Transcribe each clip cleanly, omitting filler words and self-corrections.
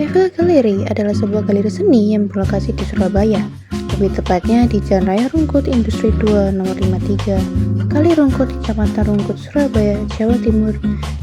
Tehville Gallery adalah sebuah galeri seni yang berlokasi di Surabaya, lebih tepatnya di Jalan Raya Rungkut Industri 2 nomor 53, Kali Rungkut, Kecamatan Rungkut, Surabaya, Jawa Timur,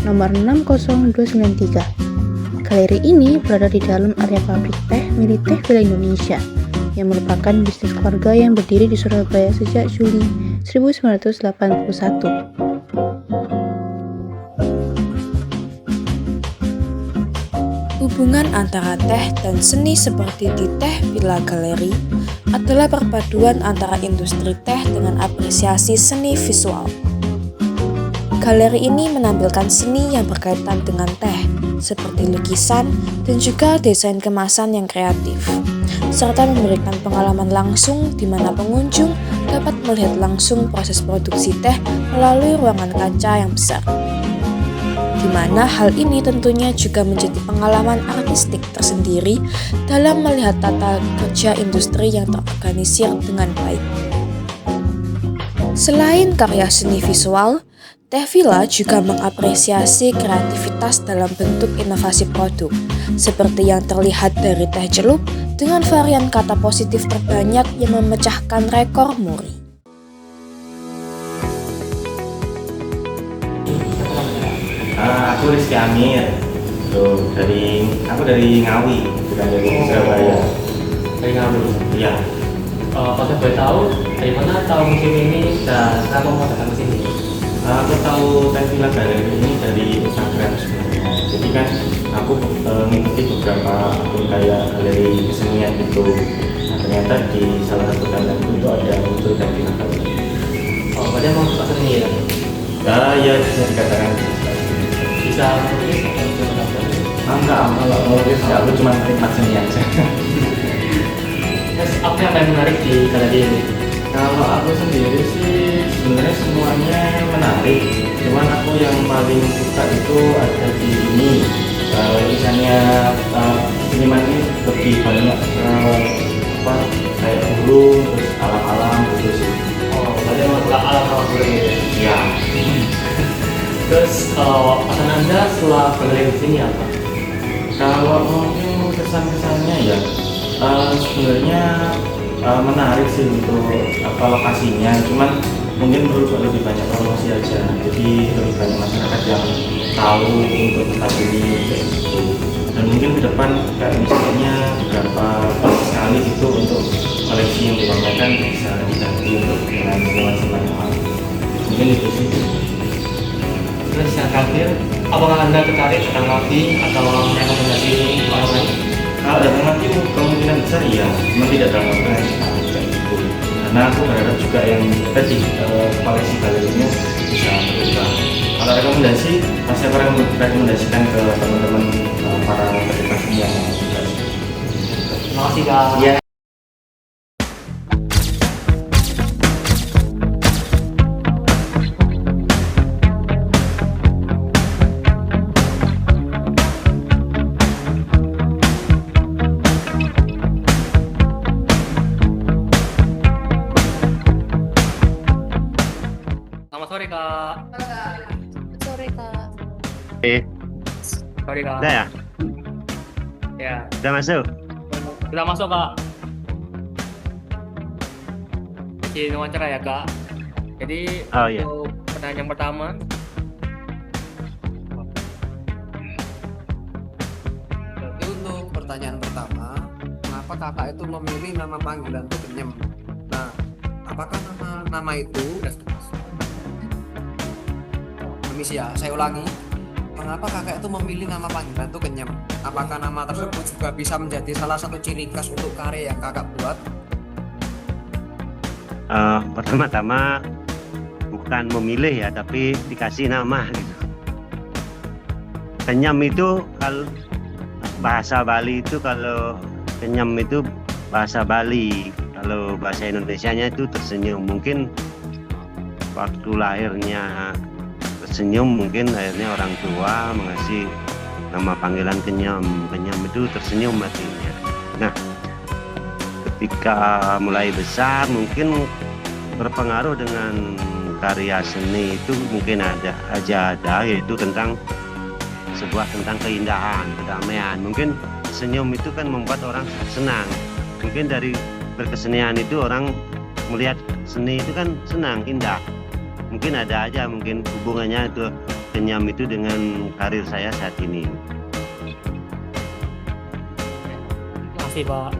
nomor 60293. Galeri ini berada di dalam area pabrik teh milik Tehville Indonesia, yang merupakan bisnis keluarga yang berdiri di Surabaya sejak Juli 1981. Hubungan antara teh dan seni seperti di Tehville Gallery adalah perpaduan antara industri teh dengan apresiasi seni visual. Galeri ini menampilkan seni yang berkaitan dengan teh, seperti lukisan dan juga desain kemasan yang kreatif, serta memberikan pengalaman langsung di mana pengunjung dapat melihat langsung proses produksi teh melalui ruangan kaca yang besar. Di mana hal ini tentunya juga menjadi pengalaman artistik tersendiri dalam melihat tata kerja industri yang terorganisir dengan baik. Selain karya seni visual, Tehville juga mengapresiasi kreativitas dalam bentuk inovasi produk, seperti yang terlihat dari teh celup dengan varian kata positif terbanyak yang memecahkan rekor muri. Aku Rizky Amir, aku dari Ngawi, bukan dari Surabaya. Dari Ngawi. Iya. Kalau boleh tahu, dari mana tahu musim ini dan kenapa mau datang ke sini? Aku tahu Tehville Gallery ini dari Instagram sebenarnya. Jadi kan aku mengikuti beberapa akun kayak galeri kesenian gitu. Nah, ternyata di salah satu konten itu ada muncul Tehville Gallery. Oh, berarti mau suka seni ya? Ya bisa dikatakan. Bisa mungkin Enggak, kalau melukis aku cuma menikmat seni aja. Terus apa yang paling menarik di galeri ini? Kalau aku sendiri sih sebenarnya semuanya menarik. Cuman aku yang paling suka itu ada di ini. Misalnya seniman ini lebih banyak kayak burung, terus alam-alam gitu sih. Oh, berarti mau suka alam-alam burung gitu ya? Ya. Terus pesan Anda setelah galeri di sini apa? Kalau mungkin kesan-kesannya ya sebenarnya menarik sih untuk lokasinya, cuman mungkin perlu lebih banyak promosi aja, jadi lebih banyak masyarakat yang tahu untuk tempat ini kayak gitu. Dan mungkin ke depan kayak misalnya beberapa sekali itu untuk koleksi yang dipamerkan bisa diganti untuk dengan nuansa mungkin itu sih. Terus yang terakhir, apakah Anda tertarik datang lagi atau rekomendasi orang lain? Kalau datang lagi kemungkinan besar iya, cuma tidak dalam waktu yang gitu. Karena aku berharap juga yang tadi koleksi galerinya bisa berubah. Kalau rekomendasi, pasti aku rekomendasikan ke teman-teman para penikmat seni yang juga. Terima kasih Kak. Iya. Selamat sore Kak. Sore Kak. Sore Kak. Udah ya? Ya, Udah masuk? sudah masuk Kak. Jadi wawancara ya Kak. Jadi Oh, iya. untuk pertanyaan yang pertama, Jadi untuk pertanyaan pertama, kenapa kakak itu memilih nama panggilan itu Kenyem? Nah, apakah nama itu? Permisi ya, saya ulangi. Mengapa kakak itu memilih nama panggilan itu Kenyem? Apakah nama tersebut juga bisa menjadi salah satu ciri khas untuk karya yang kakak buat? Pertama-tama bukan memilih ya, tapi dikasih nama gitu. Kenyam itu kalau bahasa Bali itu, kalau kenyam itu bahasa Bali, kalau bahasa Indonesianya itu tersenyum. Mungkin waktu lahirnya tersenyum, mungkin akhirnya orang tua mengasih nama panggilan Kenyam. Kenyam itu tersenyum artinya. Nah, ketika mulai besar mungkin berpengaruh dengan karya seni itu mungkin ada yaitu tentang sebuah tentang keindahan, kedamaian. Mungkin senyum itu kan membuat orang senang. Mungkin dari berkesenian itu orang melihat seni itu kan senang, indah. Mungkin ada aja mungkin hubungannya itu senyum itu dengan karir saya saat ini. Makasih, Pak.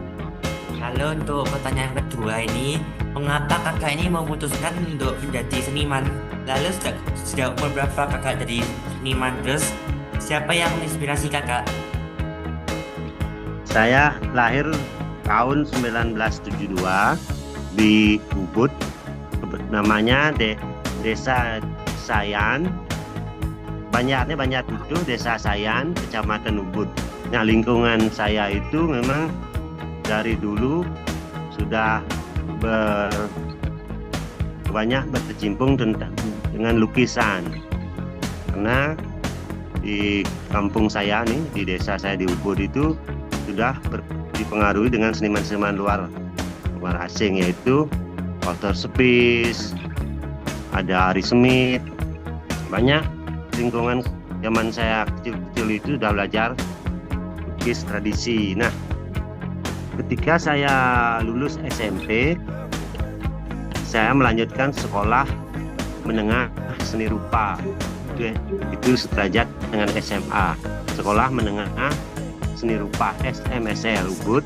Lalu untuk pertanyaan kedua ini, mengapa kakak ini memutuskan untuk menjadi seniman? Lalu sejak umur berapa kakak jadi seniman? Terus siapa yang menginspirasi kakak? Saya lahir tahun 1972 di Ubud, namanya Desa Sayan. Banyaknya Banyak itu Desa Sayan, Kecamatan Ubud. Nah, lingkungan saya itu memang dari dulu sudah banyak berkecimpung dengan lukisan, karena di kampung saya nih, di desa saya di Ubud itu sudah dipengaruhi dengan seniman-seniman luar asing, yaitu Walter Spies, ada Ari Smith. Banyak lingkungan zaman saya kecil-kecil itu sudah belajar lukis tradisi. Nah, ketika saya lulus SMP, saya melanjutkan sekolah menengah seni rupa. Itu sederajat dengan SMA. Sekolah menengah seni rupa SMSL Ubud.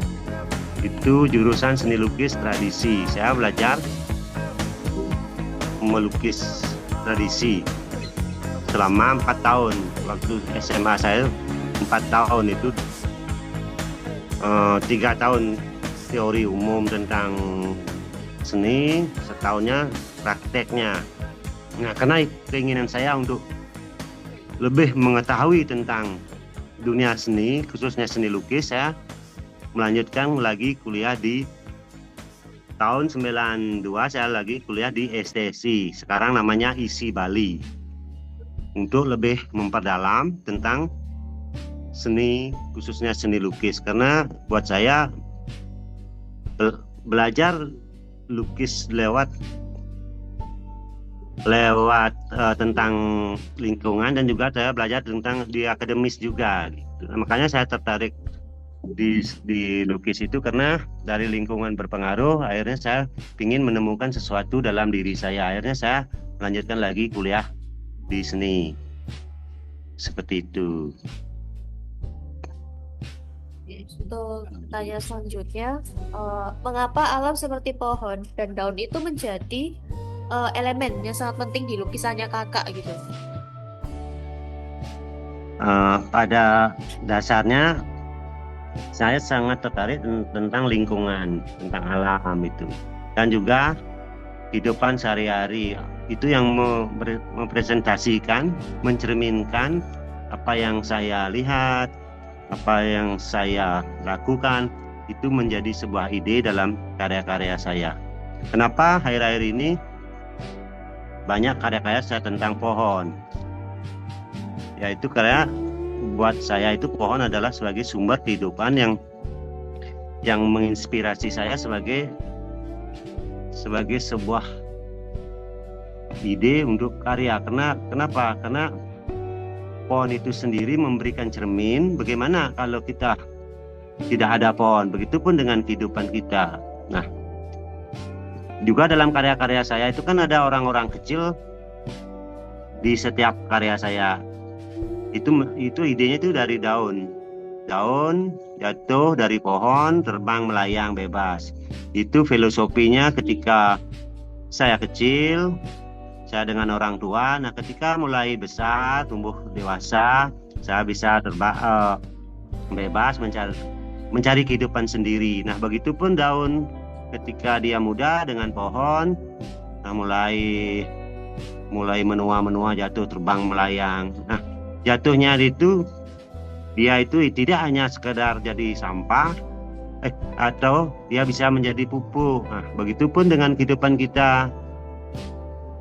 Itu jurusan seni lukis tradisi. Saya belajar melukis tradisi selama 4 tahun. Waktu SMA saya 4 tahun itu 3 tahun teori umum tentang seni, setahunnya prakteknya. Nah, karena keinginan saya untuk lebih mengetahui tentang dunia seni, khususnya seni lukis, saya melanjutkan lagi kuliah di tahun 92. Saya lagi kuliah di STSI, sekarang namanya ISI Bali, untuk lebih memperdalam tentang seni, khususnya seni lukis. Karena buat saya belajar lukis lewat tentang lingkungan, dan juga saya belajar tentang di akademis juga gitu. Makanya saya tertarik di lukis itu, karena dari lingkungan berpengaruh, akhirnya saya ingin menemukan sesuatu dalam diri saya. Akhirnya saya melanjutkan lagi kuliah di seni, seperti itu. Untuk tanya selanjutnya, mengapa alam seperti pohon dan daun itu menjadi elemen yang sangat penting di lukisannya kakak gitu? Pada dasarnya saya sangat tertarik tentang lingkungan, tentang alam itu, dan juga kehidupan sehari-hari. Itu yang mempresentasikan, mencerminkan apa yang saya lihat, apa yang saya lakukan, itu menjadi sebuah ide dalam karya-karya saya. Kenapa akhir-akhir ini banyak karya-karya saya tentang pohon? Yaitu karena buat saya itu pohon adalah sebagai sumber kehidupan yang menginspirasi saya sebagai sebuah ide untuk karya. Kenapa? Karena pohon itu sendiri memberikan cermin bagaimana kalau kita tidak ada pohon. Begitupun dengan kehidupan kita. Nah, juga dalam karya-karya saya itu kan ada orang-orang kecil di setiap karya saya. Itu idenya itu dari daun jatuh dari pohon, terbang melayang bebas. Itu filosofinya ketika saya kecil, saya dengan orang tua. Nah, ketika mulai besar, tumbuh dewasa, saya bisa terbang bebas, mencari kehidupan sendiri. Nah, begitupun daun ketika dia muda dengan pohon, nah mulai menua jatuh, terbang melayang. Nah, jatuhnya itu dia itu tidak hanya sekedar jadi sampah, atau dia bisa menjadi pupuk. Nah, begitupun dengan kehidupan kita.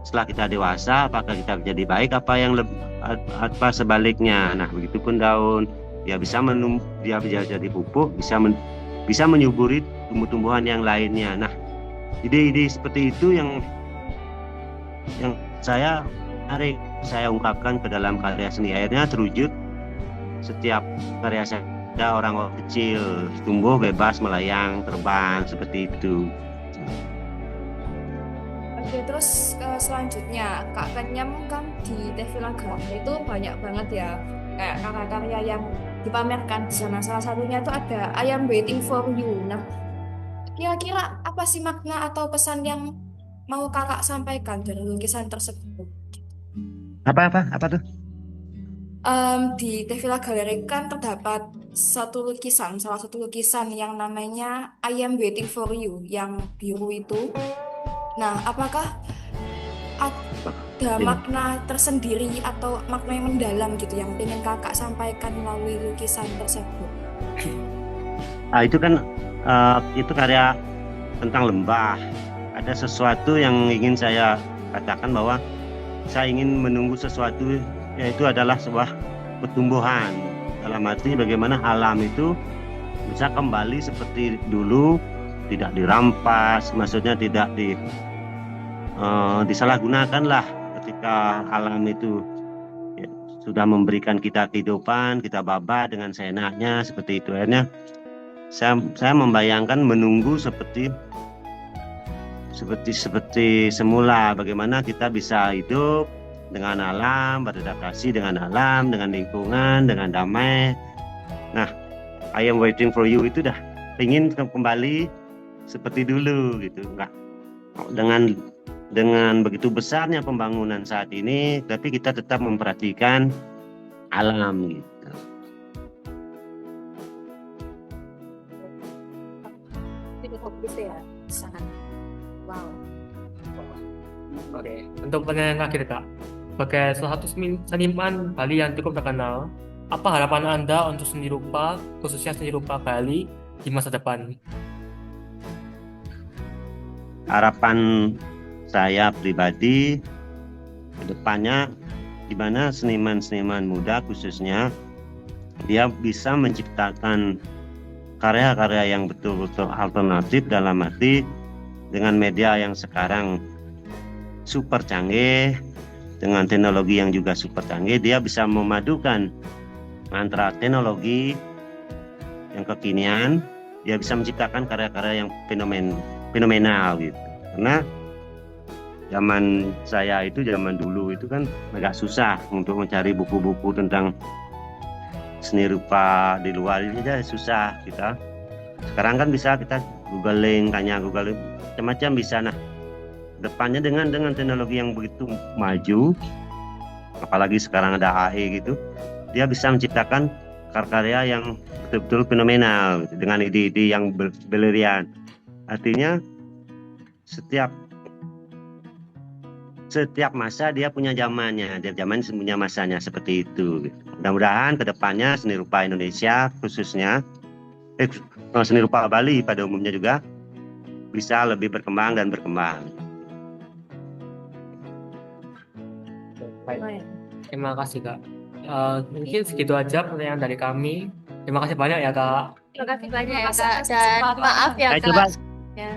Setelah kita dewasa, apakah kita jadi baik, apa sebaliknya. Nah, begitupun daun, dia bisa jadi pupuk, bisa menyuburi tumbuh-tumbuhan yang lainnya. Nah, ide-ide seperti itu yang saya ungkapkan ke dalam karya seni. Akhirnya terwujud setiap karya saya orang kecil tumbuh bebas melayang terbang seperti itu. Oke, terus selanjutnya Kak Kenyam kan di Tevila Galeri itu banyak banget ya kayak karya-karya yang dipamerkan di sana. Salah satunya itu ada I Am Waiting for You. Nah, kira-kira apa sih makna atau pesan yang mau kakak sampaikan dari lukisan tersebut? Apa tuh? Di Tevila Galeri kan terdapat salah satu lukisan yang namanya I Am Waiting for You yang biru itu. Nah, apakah ada makna tersendiri atau makna yang mendalam gitu yang ingin kakak sampaikan melalui lukisan tersebut? Itu kan itu karya tentang lembah. Ada sesuatu yang ingin saya katakan bahwa saya ingin menunggu sesuatu, yaitu adalah sebuah pertumbuhan. Dalam arti bagaimana alam itu bisa kembali seperti dulu, tidak dirampas, maksudnya tidak disalahgunakan lah ketika alam itu ya, sudah memberikan kita kehidupan, kita babat dengan seenaknya seperti itu. Akhirnya saya membayangkan menunggu seperti semula, bagaimana kita bisa hidup dengan alam, beradaptasi dengan alam, dengan lingkungan, dengan damai. Nah, I Am Waiting for You itu dah ingin kembali seperti dulu gitu, enggak dengan begitu besarnya pembangunan saat ini, tapi kita tetap memperhatikan alam gitu. Itu fokus ya, sangat wow. Oke, untuk pertanyaan terakhir Kak, sebagai salah satu seniman Bali yang cukup terkenal, apa harapan Anda untuk seni rupa, khususnya seni rupa Bali di masa depan? Harapan saya pribadi ke depannya, di mana seniman-seniman muda khususnya dia bisa menciptakan karya-karya yang betul-betul alternatif, dalam arti dengan media yang sekarang super canggih, dengan teknologi yang juga super canggih, dia bisa memadukan antara teknologi yang kekinian, dia bisa menciptakan karya-karya yang fenomenal gitu. Karena zaman saya itu, zaman dulu itu kan agak susah untuk mencari buku-buku tentang seni rupa di luar ini aja susah kita. Sekarang kan bisa kita googling, tanya Google macam-macam bisa. Nah, depannya dengan teknologi yang begitu maju, apalagi sekarang ada AI gitu, dia bisa menciptakan karya yang betul-betul fenomenal dengan ide-ide yang berlian. Artinya setiap masa dia punya zamannya, dia punya masanya seperti itu. Mudah-mudahan kedepannya seni rupa Indonesia khususnya seni rupa Bali pada umumnya juga bisa lebih berkembang dan berkembang. Baik, terima kasih Kak. Mungkin segitu aja pertanyaan dari kami. Terima kasih banyak ya Kak. Terima kasih banyak ya Kak, dan maaf ya Kak. Coba Ya.